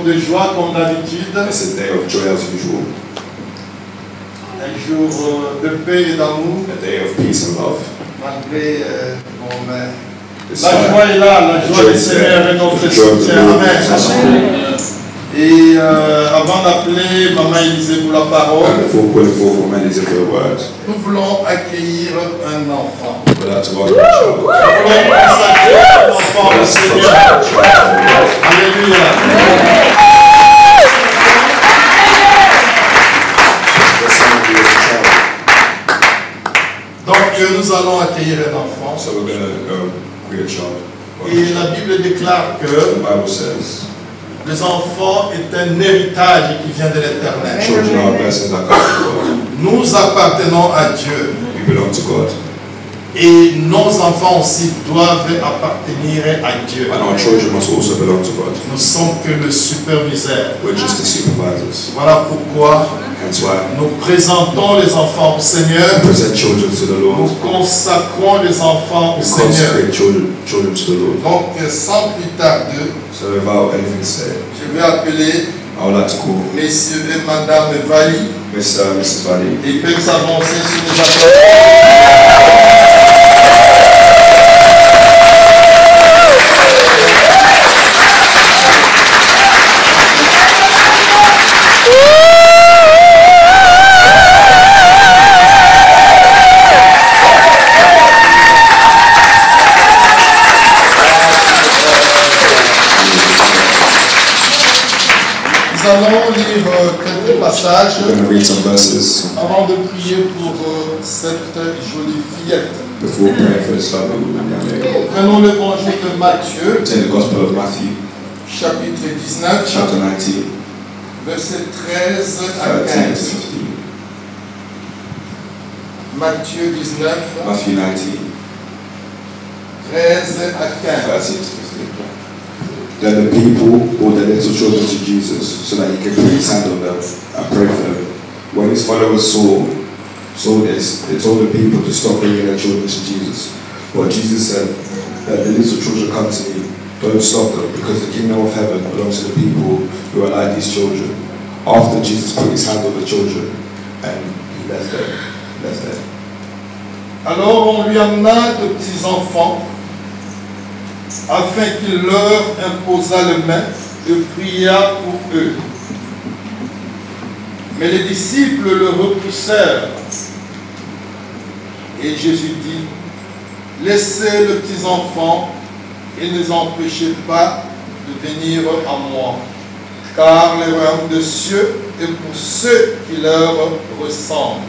de joie comme d'habitude. It's a day of joy as usual. Un jour de paix et d'amour. A day of peace and love. Malgré la joie est là, la joie du Seigneur est notre soutien. Amen. Et avant d'appeler Maman Élisée pour la parole, nous voulons accueillir un enfant. Nous voulons consacrer un enfant au Seigneur. Alléluia. Donc nous allons accueillir un enfant. So we're going to greet a child. Et la Bible déclare que The Bible says les enfants est un héritage qui vient de l'Éternel. children are blessings that come from God. Nous appartenons à Dieu. We belong to God. Et nos enfants aussi doivent appartenir à Dieu. And our children must also belong to God. Nous sommes que le superviseur. We're just the supervisors. Voilà pourquoi Hence why nous présentons les enfants au Seigneur. we present children to the Nous Lord. consacrons les enfants au We Seigneur. consecrate children to the Lord. Donc sans plus tarder, So without anything to say, je vais appeler I would like to call Messieurs et Madame Vali. Mr. and Mrs. Valley. Ils peuvent s'avancer sur les applaudissements. Nous allons lire quelques passages We're going to read some verses avant de prier pour cette jolie fillette. before praying for this lovely young lady. Prenons l'évangile de Matthieu, Take the Gospel of Matthew, chapitre 19, chapter 19, versets 13 à 13 to 15. 15. Matthieu 19, Matthew 19, 13 à 15. 13 to 15. Then the people brought their little children to Jesus so that he could put his hand on them and pray for them. When his followers saw this, they told the people to stop bringing their children to Jesus. But Jesus said, "Let the little children come to me. Don't stop them, because the kingdom of heaven belongs to the people who are like these children." After Jesus put his hand on the children and he left them. Alors on lui amena de petits enfants afin qu'il leur imposât les mains et pria pour eux. Mais les disciples le repoussèrent. Et Jésus dit, laissez les petits enfants et ne les empêchez pas de venir à moi, car le royaume des cieux est pour ceux qui leur ressemblent.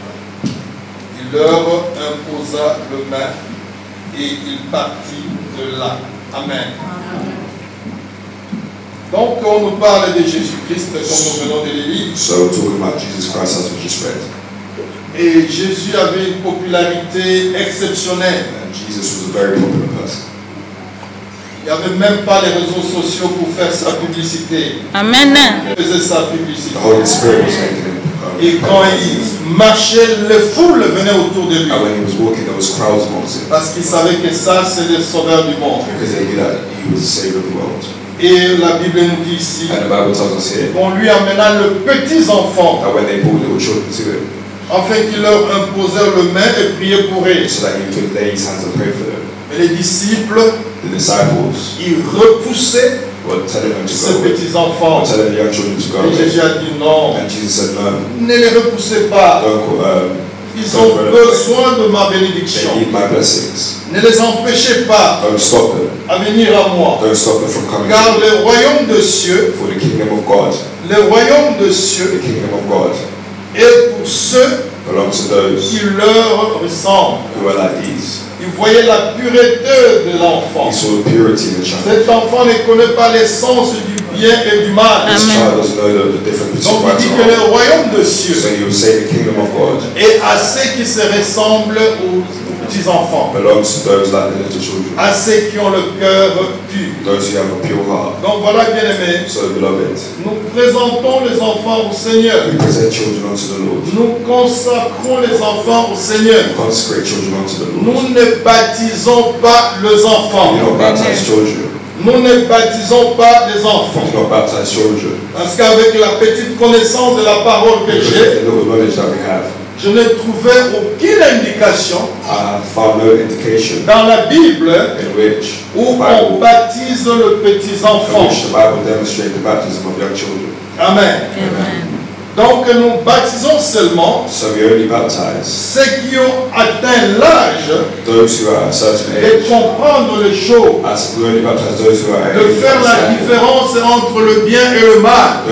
Il leur imposa les mains et il partit de là. Amen. Donc on nous parle de Jésus-Christ comme nous venons de le lire. So we're talking about Jesus Christ as we just read. Et Jésus avait une popularité exceptionnelle. And Jesus was a very popular person. Il n'y avait même pas les réseaux sociaux pour faire sa publicité. Amen. Il faisait sa publicité. The Holy Spirit was making him. Et quand il marchait, les foules venaient autour de lui. And when he was walking, there was crowds amongst him. Parce qu'il savait que ça, c'est le sauveur du monde. Because they knew that he was the Savior of the world. Et la Bible nous dit ici, And the Bible tells us here on lui amena les petits enfants, that when they brought little children to him, afin qu'il leur imposèrent les mains et priait pour eux. so that he could lay his hands and pray for them, Et les disciples, the disciples ils repoussaient were telling them to ces go, petits were enfants. telling the young children to go Et Jésus away. a dit non, And Jesus said, no, ne les repoussez pas. Ils ont besoin de ma they bénédiction. need my blessings. Ne les empêchez pas Don't stop them. à venir à moi. Don't stop them from coming Car to me. le royaume des cieux, For the kingdom of God, le royaume des the cieux kingdom of God est pour ceux belongs to those qui leur ressemblent. who are like these. Ils voyaient la pureté de l'enfant. He saw the purity in the child. Cet enfant ne connaît pas l'essence du bien et du mal. This Amen. child doesn't know the difference Donc between il dit right que and le wrong. royaume des So cieux he would say the kingdom of God est à ceux qui se ressemblent aux petits enfants, belongs to those like the little children, à ceux qui ont le cœur pur. those who have a pure heart. Donc voilà, bien-aimés, So beloved, nous présentons les enfants au Seigneur. we present children unto the Lord. Nous consacrons les enfants au Seigneur. We consecrate children unto the Lord. Nous ne baptisons pas les We enfants. don't baptize children. Nous ne baptisons pas des enfants. We do not baptize children. Parce qu'avec la petite connaissance de la parole que Because of j'ai, the little knowledge that we have, je n'ai trouvé aucune indication I found no indication dans la Bible in which où the on Bible, baptise le petit in enfant. which the Bible demonstrates the baptism of young children. Amen. Amen. Donc nous baptisons seulement So we only baptize ceux qui ont atteint l'âge those who are at a certain de age. comprendre les choses, As we only baptize those who are at de age faire la différence entre le bien et le mal.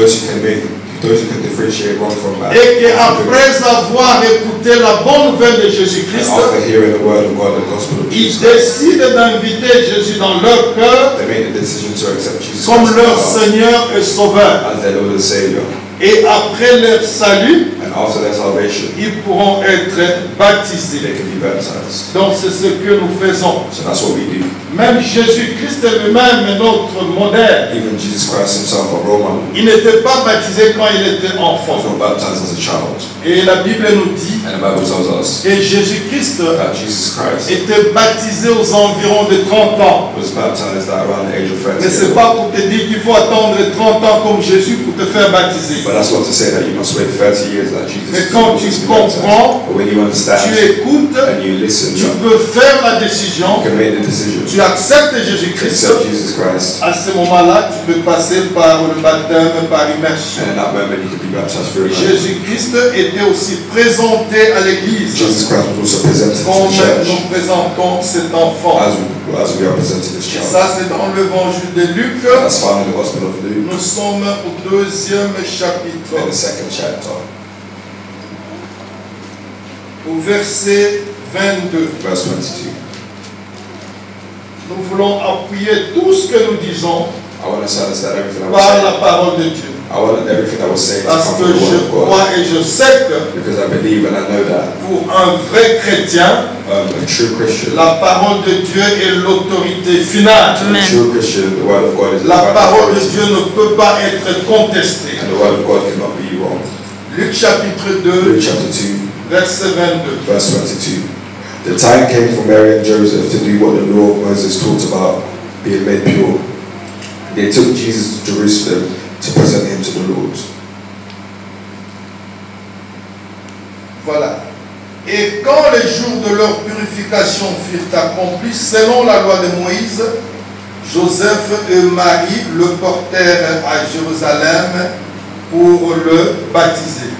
those who can differentiate wrong from bad. Et qu'après avoir écouté la bonne nouvelle de And Jésus-Christ, after hearing the word of God, the gospel of ils Jesus, décident d'inviter Jésus dans leur cœur they make the decision to accept Jesus comme Christ leur Seigneur et Sauveur. as their Lord and Savior. Et après leur salut, And after their salvation, ils pourront être baptisés. they can be baptized. Donc c'est ce que nous faisons. So that's what we do. Même Jésus-Christ lui-même est notre modèle. Even Jesus Christ himself, a role model, Il n'était pas baptisé quand il était enfant. was not baptized as a child. Et la Bible nous dit And the Bible tells us que Jésus-Christ that Jesus Christ était baptisé aux environs de 30 ans. was baptized at around the age of 30. Mais ce n'est pas pour te dire qu'il faut attendre 30 ans comme Jésus pour te faire baptiser. But that's not to say that you must wait 30 years like Jesus. Mais quand tu was to be baptized. comprends, But when you understand tu écoutes, and you listen, tu you peux faire la décision, can make the decision tu acceptes to Jésus-Christ. accept Jesus Christ. À ce moment-là, tu peux passer par le baptême, par immersion. And in that moment you can be baptized through it. Jésus-Christ était aussi présenté à l'église Jesus Christ was also presented to comme the church nous présentons cet enfant. as we are presenting this Et child. ça, c'est dans l'évangile de Luc. That's found in the Gospel of Luke Nous sommes au 2e chapitre, in the 2nd chapter, au verset 22. verse 22. Nous voulons appuyer tout ce que nous disons I want to understand everything I was par saying. la parole de Dieu. I want everything I was saying to Parce come que from the je word of God. crois et je sais que Because I believe and I know that pour un vrai chrétien, a true Christian, la parole de Dieu est l'autorité finale. a true Christian, the word of God is the La final parole de authority. Dieu ne peut pas être contestée. And the word of God cannot be wrong. Luc chapitre Luke 2, chapter 2, verset 22. verse 22. The time came for Mary and Joseph to do what the law of Moses taught about being made pure. They took Jesus to Jerusalem to present him to the Lord. Voilà. Et quand les jours de leur purification furent accomplis, selon la loi de Moïse, Joseph et Marie le portèrent à Jérusalem pour le baptiser.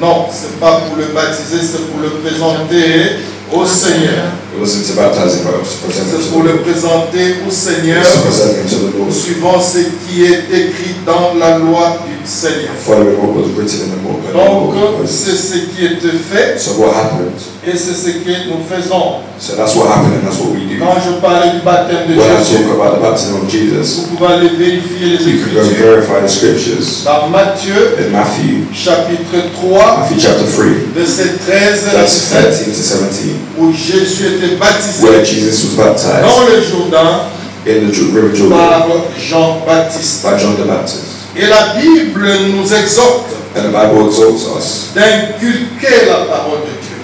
Non, ce n'est pas pour le baptiser, c'est pour le présenter au Seigneur. It wasn't to baptize him, but it was to present him C'est to pour the le Lord. présenter au It Seigneur, was to present him to the Lord. suivant ce qui est écrit dans la loi du Seigneur. Following what was written in the book. Donc, c'est ce qui était fait So what happened? et c'est ce que nous faisons. So that's what happened and that's what we do. Quand je parlais du baptême de When I Jésus, talk about the baptism of Jesus, vous pouvez aller vérifier les you can go and Écritures. verify the scriptures Dans Matthieu, in Matthew, chapitre 3, Matthew chapter 3, verset 13 à verses 17, 13 to 17, où Jésus était baptisé where Jesus was baptized dans le Jourdain in the river Jordan par Jean-Baptiste. by John the Baptist. Et la Bible nous exhorte And the Bible exalts us d'inculquer la parole de Dieu,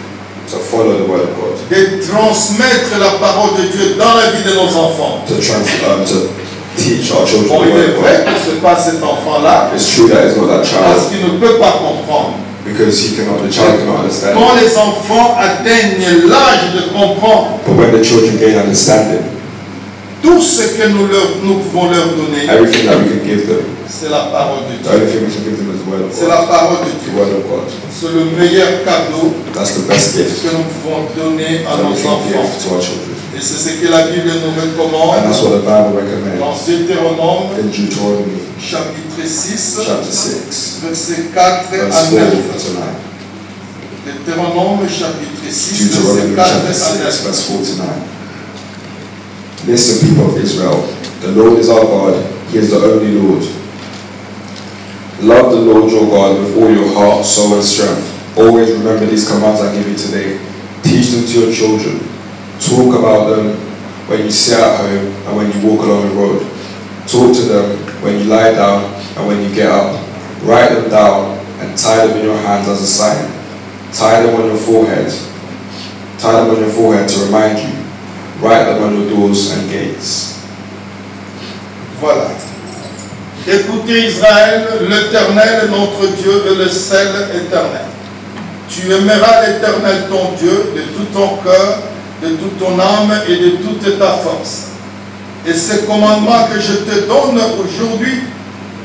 to follow the word of God, de transmettre la parole de Dieu dans la vie de nos enfants. to teach our children Bon, the il word est of vrai God. que ce n'est pas cet enfant-là, It's true that it's not that parce child qu'il ne peut pas comprendre. because the child cannot understand. Quand les enfants atteignent l'âge de comprendre, But when the children gain understanding, tout ce que nous pouvons leur donner, everything that we can give them, c'est la parole de the Dieu. only thing we can give them is the word of C'est God. la parole de The Dieu. word of God. C'est le meilleur cadeau That's the best gift que nous pouvons donner à that we nos can give enfants. to our children. Et c'est ce que la Bible nous And recommande that's what the Bible recommends dans Deutéronome, in Deuteronomy chapitre 6, chapter 6, versets 4 verse à 4 9. to 9. Deutéronome, chapitre 6, Deuteronomy versets 4 chapter à 6, 9. verse 4 to 9. Listen, people of Israel, the Lord is our God, He is the only Lord. Love the Lord your God with all your heart, soul and strength. Always remember these commands I give you today. Teach them to your children. Talk about them when you sit at home and when you walk along the road. Talk to them when you lie down and when you get up. Write them down and tie them in your hands as a sign. Tie them on your forehead. Tie them on your forehead to remind you. Write them on the doors and gates. Voilà. Écoutez Israël, l'Éternel, notre Dieu, est le seul éternel. Tu aimeras l'Éternel ton Dieu de tout ton cœur, de toute ton âme et de toute ta force. Et ces commandements que je te donne aujourd'hui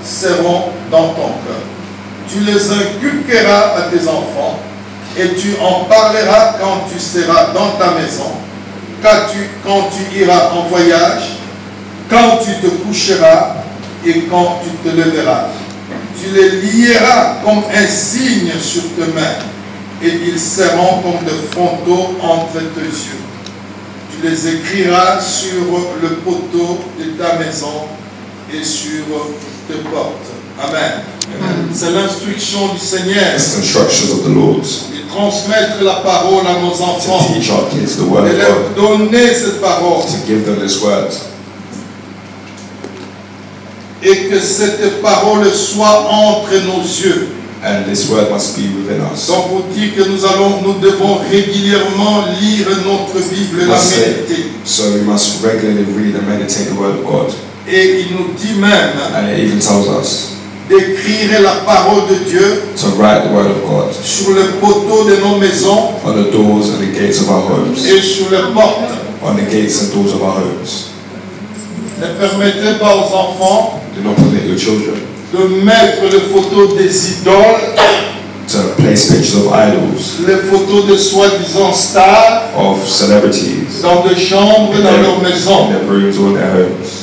seront dans ton cœur. Tu les inculqueras à tes enfants et tu en parleras quand tu seras dans ta maison, quand tu iras en voyage, quand tu te coucheras et quand tu te leveras. Tu les lieras comme un signe sur tes mains et ils seront comme des frontaux entre tes yeux. Tu les écriras sur le poteau de ta maison et sur tes portes. Amen. C'est l'instruction du Seigneur. It's the instructions of the Lord. Et transmettre la parole à nos enfants. To teach our kids the word Et of leur God. donner cette parole. To give them this word. Et que cette parole soit entre nos yeux. And this word must be within us. Donc vous dit que nous devons régulièrement lire notre Bible et la méditer. So we must regularly read and meditate the word of God. Et il nous dit même And it even tells us d'écrire la parole de Dieu to write the word of God sur le poteau de nos maisons on the doors and the gates of our homes. et sur les portes. On the gates and doors of our homes. Ne permettez pas aux enfants Do not permit your children de mettre les photos des idoles, to place pictures of idols, les photos de soi-disant stars of celebrities dans des chambres, dans leur in maison. their rooms or in their homes.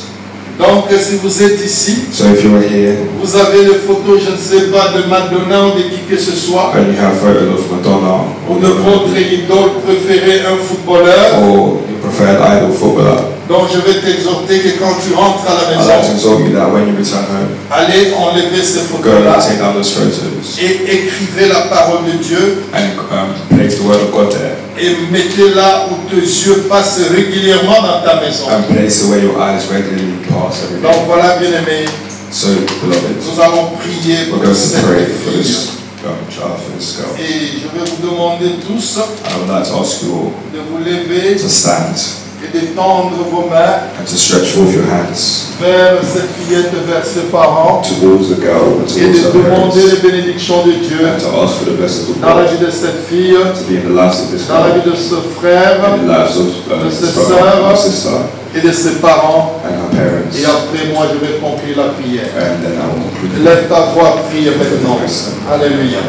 Donc si vous êtes ici, So if you are here vous avez les photos, je ne sais pas, de Madonna ou de qui que ce soit, and you have photos of Madonna ou de votre idole préférée, un footballeur, or your preferred idol footballer, donc je vais t'exhorter que quand tu rentres à la I'd like to maison, exhort you that when you return home, allez enlever ces go photos-là and take down those photos et écrivez la parole de Dieu and place the word of God there et mettez-la où tes yeux passent régulièrement dans ta maison. and place it where your eyes regularly pass every Donc day. voilà, bien-aimés, So, beloved, nous allons prier we're pour going to cette pray for fille. this child, for this girl. Et je vais vous demander tous I would like to ask you all de vous lever to stand et d'étendre vos mains and to stretch forth your hands vers cette fillette, vers ses parents, towards the girl and et towards de her demander parents, les bénédictions de Dieu and to ask for the blessings of dans la God vie de cette fille, to be in the lives of this dans la girl, vie de ce frère in the lives of de this ses brother and sœurs sister et de ses parents. and her parents. Et après moi, je vais conclure la prière. And then I will conclude. Lève ta voix, prie maintenant. Alléluia.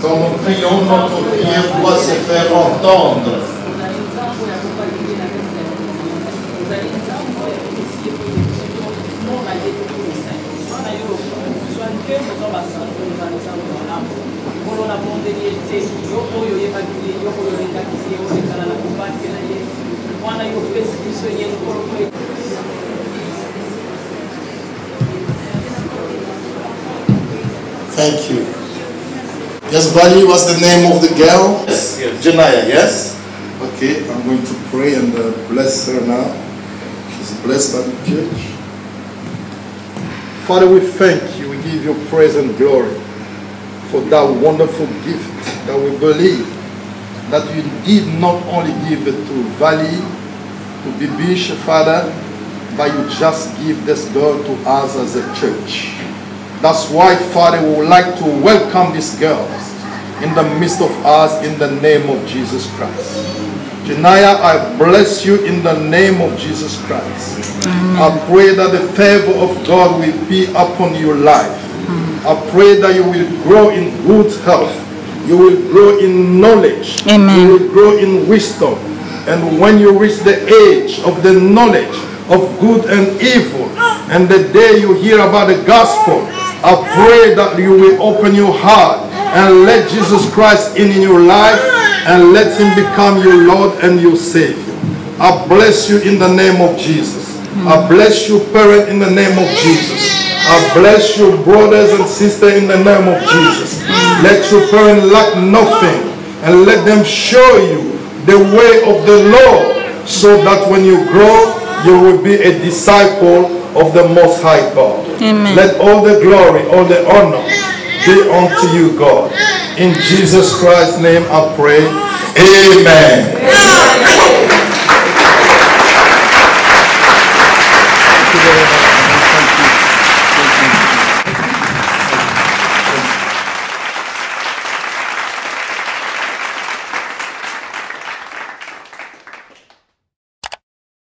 Quand nous prions, notre prière doit se faire entendre. Thank you. Yes, Vali, what's the name of the girl? Yes, Janaya, yes? Okay, I'm going to pray and bless her now. She's blessed by the church. Father, we thank you. We give you praise and glory for that wonderful gift that we believe that you did not only give it to Vali, to Bibish, Father, but you just give this girl to us as a church. That's why, Father, we would like to welcome these girls in the midst of us in the name of Jesus Christ. Janaya, I bless you in the name of Jesus Christ. I pray that the favor of God will be upon your life. I pray that you will grow in good health. You will grow in knowledge. Amen. You will grow in wisdom. And when you reach the age of the knowledge of good and evil, and the day you hear about the gospel, I pray that you will open your heart and let Jesus Christ in your life and let him become your Lord and your Savior. I bless you in the name of Jesus. I bless you, parent, in the name of Jesus. I bless you, brothers and sisters, in the name of Jesus. Let your parent lack nothing and let them show you the way of the Lord so that when you grow, you will be a disciple of the Most High God. Amen. Let all the glory, all the honor be unto you, God. In Jesus Christ's name I pray. Amen.